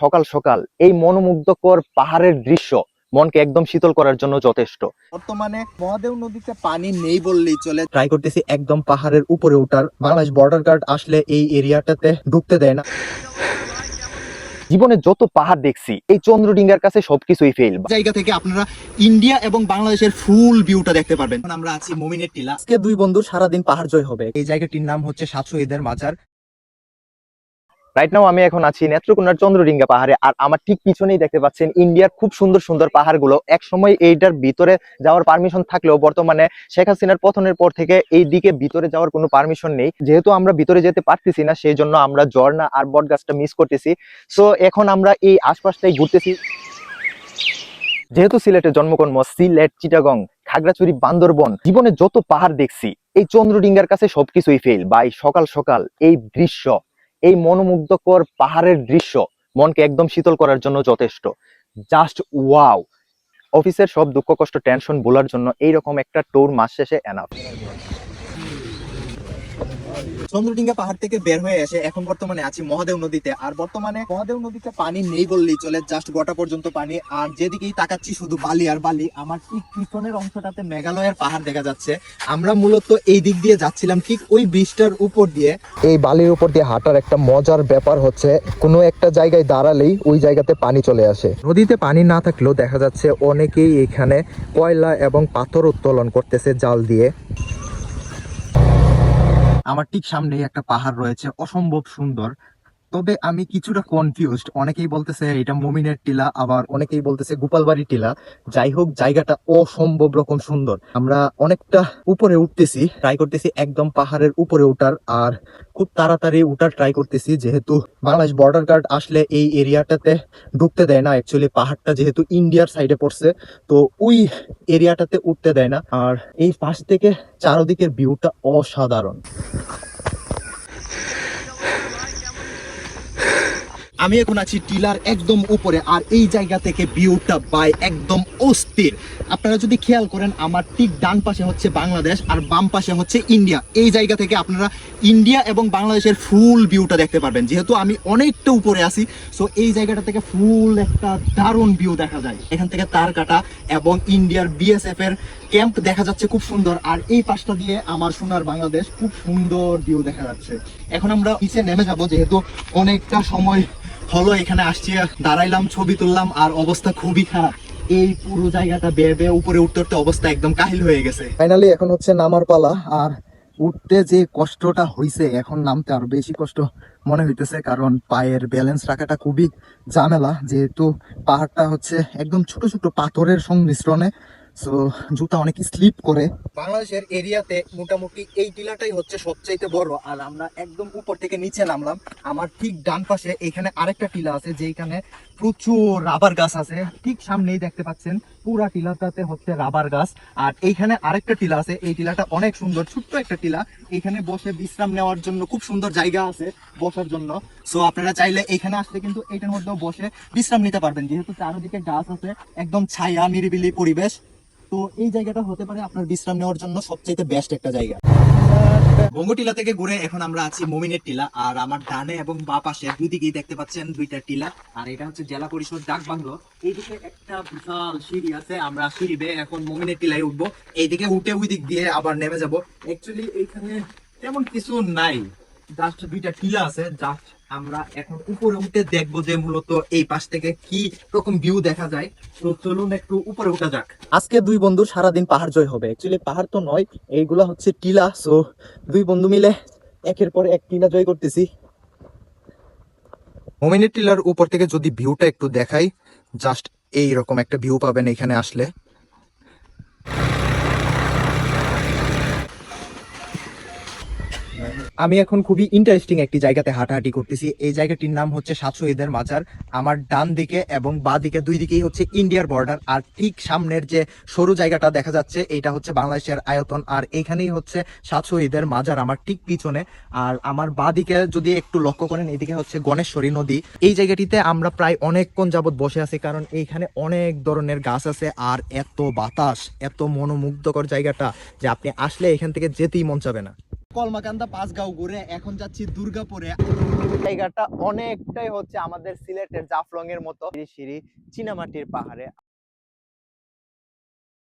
সকাল সকাল এই মনোমুগ্ধকর পাহাড়ের দৃশ্য মনকে একদম শীতল করার জন্য যথেষ্ট। বর্তমানে মহাদেও নদীতে পানি নেই বললেই চলে। ট্রাই করতেছি একদম পাহাড়ের উপরে ওঠার। বাংলাদেশ বর্ডার গার্ড আসলে এই এরিয়াটাতে ঢুকতে দেয় না। জীবনে যত পাহাড় দেখছি এই চন্দ্রডিঙ্গার কাছে সবকিছুই ফেল। জায়গা থেকে আপনারা ইন্ডিয়া এবং বাংলাদেশের ফুল ভিউটা দেখতে পারবেন। এখন আমরা আছি মোমিনের টিলা। আজকে দুই বন্ধু সারাদিন পাহাড় জয় হবে। এই জায়গাটির নাম হচ্ছে সাত শহীদের মাজার। রাইট নাও আমি এখন আছি নেত্রকোনার চন্দ্রডিঙ্গা পাহাড়ে, আর আমার ঠিক পিছনেই দেখতে পাচ্ছেন ইন্ডিয়ার খুব সুন্দর সুন্দর পাহাড়গুলো। এক সময় এইটার ভিতরে যাওয়ার পারমিশন থাকলেও বর্তমানে শেখ হাসিনার পতনের পর থেকে এই দিকে ভিতরে যাওয়ার কোনো পারমিশন নেই। যেহেতু আমরা ভিতরে যেতে পারতেছি না, সেই জন্য আমরা ঝর্ণা আর বটগাছটা মিস করতেছি। সো এখন আমরা এই আশপাশটাই ঘুরতেছি। যেহেতু সিলেটে জন্মকর্ম, সিলেট, চিটাগং, খাগড়াছড়ি, বান্দরবন, জীবনে যত পাহাড় দেখছি এই চন্দ্রডিঙ্গার কাছে সবকিছুই ফেল। ভাই সকাল সকাল এই দৃশ্য, এই মনোমুগ্ধকর পাহাড়ের দৃশ্য মনকে একদম শীতল করার জন্য যথেষ্ট। Just wow. অফিসের সব দুঃখ কষ্ট টেনশন ভোলার জন্য এইরকম একটা ট্যুর মাস শেষে এনাফ। চন্দ্রডিঙ্গা পাহাড় থেকে বের হয়ে এসে এখন বর্তমানে আছি মহাদেও নদীতে। আর বর্তমানে মহাদেও নদীতে পানি নেই বললেই চলে, জাস্ট গোটা পর্যন্ত পানি। আর যেদিকেই তাকাচ্ছি শুধু বালি আর বালি। আমার ঠিক পিছনের অংশটাতে মেঘালয়ের পাহাড় দেখা যাচ্ছে। আমরা মূলত এই দিক দিয়ে যাচ্ছিলাম, ঠিক ওই ব্রিজটার উপর দিয়ে। এই বালির উপর দিয়ে হাঁটার একটা মজার ব্যাপার হচ্ছে কোনো একটা জায়গায় দাঁড়ালেই ওই জায়গাতে পানি চলে আসে। নদীতে পানি না থাকলেও দেখা যাচ্ছে অনেকেই এখানে কয়লা এবং পাথর উত্তোলন করতেছে জাল দিয়ে। আমার ঠিক সামনেই একটা পাহাড় রয়েছে, অসম্ভব সুন্দর। তবে আমি কিছুটা কনফিউজড। অনেকেই বলতেছে এটা মোমিনের টিলা, আবার অনেকেই বলতেছে গোপালবাড়ি টিলা। যাই হোক, জায়গাটা অসম্ভব রকম সুন্দর। আমরা অনেকটা উপরে উঠতেছি, ট্রাই করতেছি একদম পাহাড়ের উপরে ওঠার। আর খুব তাড়াতাড়ি উঠার ট্রাই করতেছি, যেহেতু বাংলাদেশ বর্ডার গার্ড আসলে এই এরিয়াটাতে ঢুকতে দেয় না। অ্যাকচুয়ালি পাহাড়টা যেহেতু ইন্ডিয়ার সাইডে পড়ছে, তো ওই এরিয়াটাতে উঠতে দেয় না। আর এই পাশ থেকে চারদিকের ভিউটা অসাধারণ। আমি এখন আছি টিলার একদম উপরে। আর এই জায়গা থেকে ভিউটা বাই একদম অস্থির। আপনারা যদি খেয়াল করেন, আমার ঠিক ডান পাশে হচ্ছে বাংলাদেশ আর বাম পাশে হচ্ছে ইন্ডিয়া। এই জায়গা থেকে আপনারা ইন্ডিয়া এবং বাংলাদেশের ফুল ভিউটা দেখতে পারবেন। যেহেতু আমি অনেকটা উপরে আছি, সো এই জায়গাটা থেকে ফুল একটা দারুণ ভিউ দেখা যায়। এখান থেকে তার কাটা এবং ইন্ডিয়ার বিএসএফ এর ক্যাম্প দেখা যাচ্ছে খুব সুন্দর। আর এই পাশটা দিয়ে আমার সোনার বাংলাদেশ, খুব সুন্দর ভিউ দেখা যাচ্ছে। এখন আমরা নিচে নেমে যাব, যেহেতু অনেকটা সময় হলো এখানে আসছি, দাঁড়াইলাম, ছবি তুললাম, আর অবস্থা খুবই খারাপ। এই পুরো জায়গাটা বেয়ে বেয়ে উপরে উঠতে উঠতে অবস্থা একদম কাহিল হয়ে গেছে। ফাইনালি এখন হচ্ছে নামার পালা। আর উঠতে যে কষ্টটা হইছে, এখন নামতে আরো বেশি কষ্ট মনে হইতেছে, কারণ পায়ের ব্যালেন্স রাখাটা খুবই ঝামেলা। যেহেতু পাহাড়টা হচ্ছে একদম ছোট ছোট পাথরের সংমিশ্রণে, সো জুতা অনেক স্লিপ করে। বাংলাদেশের এরিয়াতে মোটামুটি এই টিলাটাই হচ্ছে সবচাইতে বড়। আর আমরা একদম উপর থেকে নিচে নামলাম। আমার ঠিক ডান পাশে এখানে আরেকটা টিলা আছে, যেখানে প্রচুর রাবার গাছ আছে। ঠিক সামনেই দেখতে পাচ্ছেন পুরা টিলাটাতে হচ্ছে রাবার গাছ। আর এইখানে আরেকটা টিলা আছে, এই টিলাটা অনেক সুন্দর, ছোট্ট একটা টিলা। এখানে বসে বিশ্রাম নেওয়ার জন্য খুব সুন্দর জায়গা আছে বসার জন্য। সো আপনারা চাইলে এখানে আসলে কিন্তু এটার মধ্যেও বসে বিশ্রাম নিতে পারবেন, যেহেতু চারদিকে গাছ আছে, একদম ছায়া নিরিবিলি পরিবেশ। তো এই জায়গাটা হতে পারে আপনার বিশ্রাম নেওয়ার জন্য সবচেয়ে বেস্ট একটা জায়গা। বঙ্গটিলা থেকে ঘুরে এখন আমরা আছি মোমিনের টিলা। আর আমার ডানে এবং বা পাশে দুই দিকেই দেখতে পাচ্ছেন দুইটা টিলা। আর এটা হচ্ছে জেলা পরিষদ ডাক বাংলো। এইদিকে একটা বিশাল সিঁড়ি আছে, আমরা সিঁড়ি বেয়ে এখন মোমিনের টিলায় উঠবো। এইদিকে উঠে ওই দিক দিয়ে আবার নেমে যাব। অ্যাকচুয়ালি এইখানে তেমন কিছু নাই, জাস্ট দুইটা টিলা আছে। জাস্ট আমরা এখন উপরে উঠে দেখবো যে মূলত এই পাশ থেকে কি রকম ভিউ দেখা যায়। তো চলুন একটু উপরে উঠা যাক। আজকে দুই বন্ধু সারাদিন পাহাড় জয় হবে। অ্যাকচুয়ালি পাহাড় তো নয়, এইগুলা হচ্ছে টিলা। সো দুই বন্ধু মিলে একের পর এক টিলা জয় করতেছি। মোমিনের টিলার উপর থেকে যদি ভিউটা একটু দেখাই, জাস্ট এইরকম একটা ভিউ পাবেন এখানে আসলে। আমি এখন খুবই ইন্টারেস্টিং একটি জায়গাতে হাঁটাহাঁটি করতেছি। এই জায়গাটির নাম হচ্ছে সাত শহীদের মাজার। আমার ডান দিকে এবং বাঁ দিকে দুই দিকেই হচ্ছে ইন্ডিয়ার বর্ডার। আর ঠিক সামনের যে সরু জায়গাটা দেখা যাচ্ছে, এটা হচ্ছে বাংলাদেশের আয়তন। আর এইখানেই হচ্ছে সাত শহীদের মাজার আমার ঠিক পিছনে। আর আমার বাঁ দিকে যদি একটু লক্ষ্য করেন, এইদিকে হচ্ছে গণেশ্বরী নদী। এই জায়গাটিতে আমরা প্রায় অনেকক্ষণ যাবত বসে আছি, কারণ এইখানে অনেক ধরনের গাছ আছে। আর এত বাতাস, এত মনোমুগ্ধকর জায়গাটা যে আপনি আসলে এখান থেকে যেতেই মন চাবে না। কলমাকান্দা পাঁচগাঁও ঘুরে এখন যাচ্ছি দুর্গাপুরে। জায়গাটা অনেকটাই হচ্ছে আমাদের সিলেটের জাফলং এর মতো সিঁড়ি চীনামাটির পাহাড়ে।